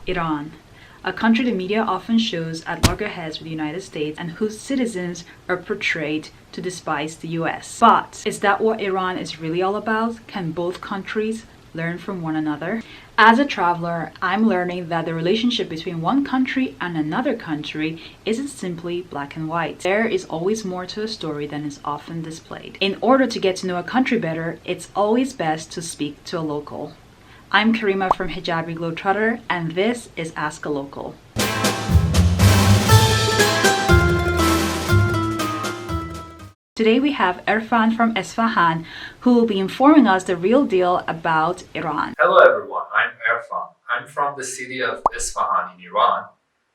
Iran, a country the media often shows at loggerheads with the United States and whose citizens are portrayed to despise the US. But is that what Iran is really all about? Can both countries learn from one another? As a traveler, I'm learning that the relationship between one country and another country isn't simply black and white. There is always more to a story than is often displayed. In order to get to know a country better, it's always best to speak to a local. I'm Karima from Hijabi Globetrotter, and this is Ask a Local. Today we have Erfan from Isfahan, who will be informing us the real deal about Iran. Hello everyone, I'm Erfan. I'm from the city of Isfahan in Iran,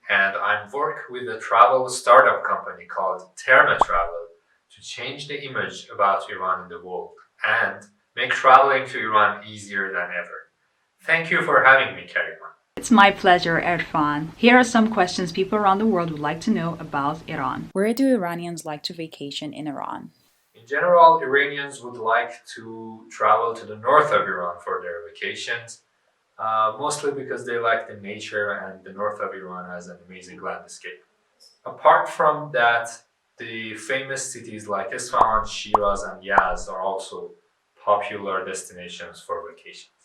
and I work with a travel startup company called Terma Travel to change the image about Iran in the world and make traveling to Iran easier than ever. Thank you for having me, Karima. It's my pleasure, Erfan. Here are some questions people around the world would like to know about Iran. Where do Iranians like to vacation in Iran? In general, Iranians would like to travel to the north of Iran for their vacations, mostly because they like the nature and the north of Iran has an amazing landscape. Apart from that, the famous cities like Isfahan, Shiraz, and Yazd are also popular destinations for vacations.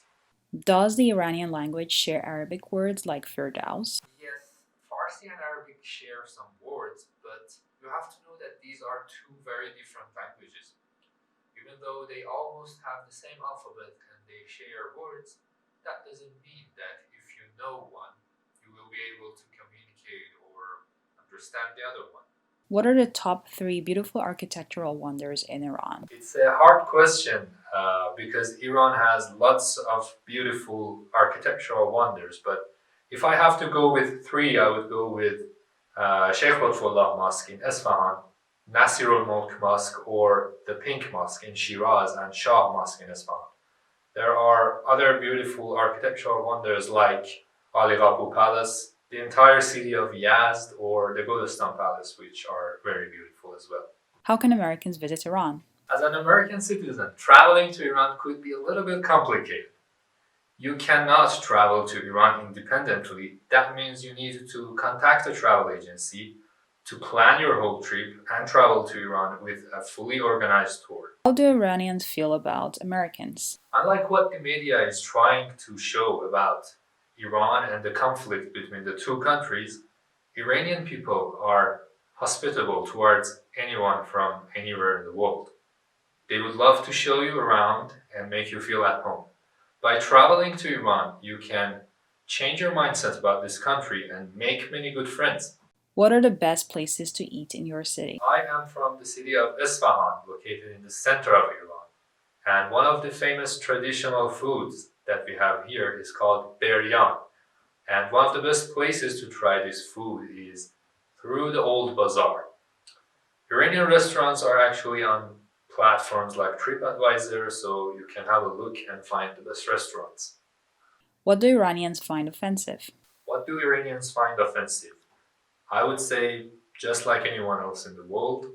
Does the Iranian language share Arabic words like Firdaus? Yes, Farsi and Arabic share some words, but you have to know that these are two very different languages. Even though they almost have the same alphabet and they share words, that doesn't mean that if you know one, you will be able to communicate or understand the other one. What are the top 3 beautiful architectural wonders in Iran? It's a hard question because Iran has lots of beautiful architectural wonders, but if I have to go with 3, I would go with Sheikh Lutfullah Mosque in Isfahan, Nasirul Mulk Mosque or the Pink Mosque in Shiraz, and Shah Mosque in Isfahan. There are other beautiful architectural wonders like Ali Qapu Palace, the entire city of Yazd, or the Golestan Palace, which are very beautiful as well. How can Americans visit Iran? As an American citizen, traveling to Iran could be a little bit complicated. You cannot travel to Iran independently. That means you need to contact a travel agency to plan your whole trip and travel to Iran with a fully organized tour. How do Iranians feel about Americans? Unlike what the media is trying to show about Iran and the conflict between the two countries, Iranian people are hospitable towards anyone from anywhere in the world. They would love to show you around and make you feel at home. By traveling to Iran, you can change your mindset about this country and make many good friends. What are the best places to eat in your city? I am from the city of Isfahan, located in the center of Iran. And one of the famous traditional foods that we have here is called biryani. And one of the best places to try this food is through the old bazaar. Iranian restaurants are actually on platforms like TripAdvisor, so you can have a look and find the best restaurants. What do Iranians find offensive? What do Iranians find offensive? I would say just like anyone else in the world,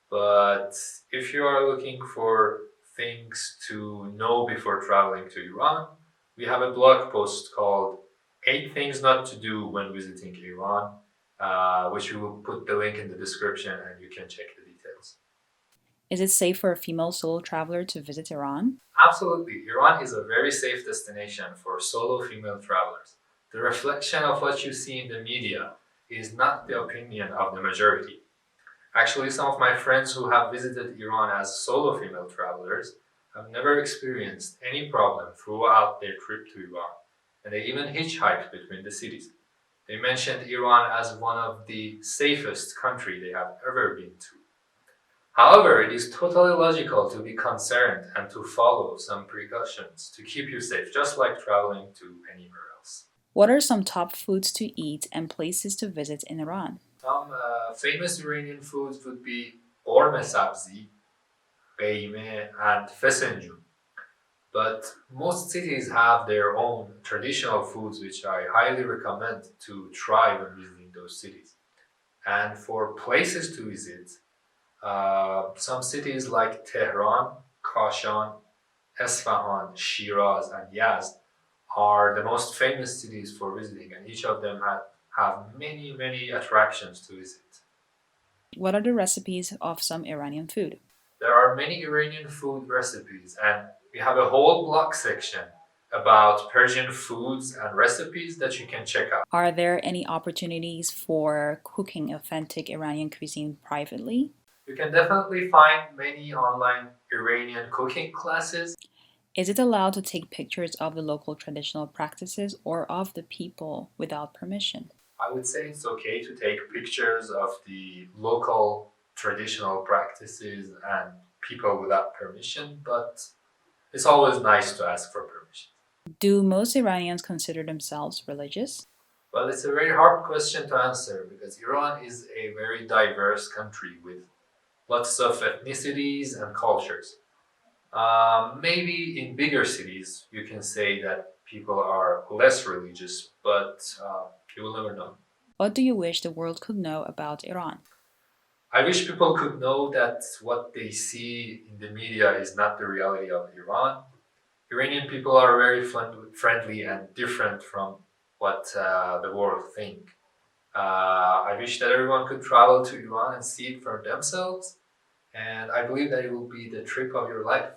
but if you are looking for things to know before traveling to Iran, we have a blog post called 8 Things Not to Do When Visiting Iran, which we will put the link in the description and you can check the details. Is it safe for a female solo traveler to visit Iran? Absolutely. Iran is a very safe destination for solo female travelers. The reflection of what you see in the media is not the opinion of the majority. Actually, some of my friends who have visited Iran as solo female travelers have never experienced any problem throughout their trip to Iran, and they even hitchhiked between the cities. They mentioned Iran as one of the safest countries they have ever been to. However, it is totally logical to be concerned and to follow some precautions to keep you safe, just like traveling to anywhere else. What are some top foods to eat and places to visit in Iran? Some famous Iranian foods would be orme sabzi, qeime, and fesenjun. But most cities have their own traditional foods, which I highly recommend to try when visiting those cities. And for places to visit, some cities like Tehran, Kashan, Esfahan, Shiraz, and Yazd are the most famous cities for visiting, and each of them have many, many attractions to visit. What are the recipes of some Iranian food? There are many Iranian food recipes, and we have a whole blog section about Persian foods and recipes that you can check out. Are there any opportunities for cooking authentic Iranian cuisine privately? You can definitely find many online Iranian cooking classes. Is it allowed to take pictures of the local traditional practices or of the people without permission? I would say it's okay to take pictures of the local traditional practices and people without permission, but it's always nice to ask for permission. Do most Iranians consider themselves religious? Well, it's a very hard question to answer because Iran is a very diverse country with lots of ethnicities and cultures. Maybe in bigger cities, you can say that people are less religious, but you will never know. What do you wish the world could know about Iran? I wish people could know that what they see in the media is not the reality of Iran. Iranian people are very friendly and different from what the world think. I wish that everyone could travel to Iran and see it for themselves, and I believe that it will be the trip of your life.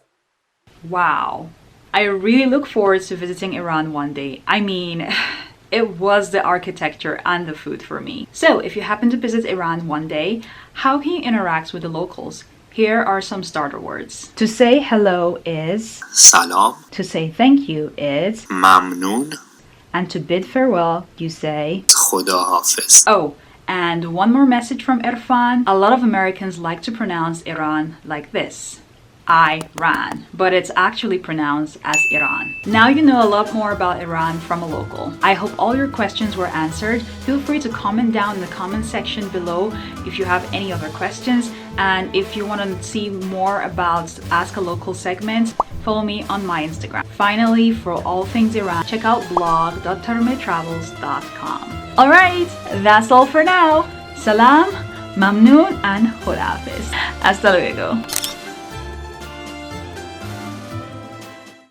Wow. I really look forward to visiting Iran one day. I mean, it was the architecture and the food for me. So, if you happen to visit Iran one day, how can you interact with the locals? Here are some starter words. To say hello is سلام. to say thank you is ممنون. and to bid farewell, you say خداحافظ. oh, and one more message from Erfan. A lot of Americans like to pronounce Iran like this. Iran, but it's actually pronounced as Iran. Now you know a lot more about Iran from a local. I hope all your questions were answered. Feel free to comment down in the comment section below if you have any other questions, and if you want to see more about Ask a Local segments, follow me on my Instagram. Finally, for all things Iran, check out blog.tarumetravels.com. Alright, that's all for now. Salam, mamnoon, and khudafiz. Hasta luego.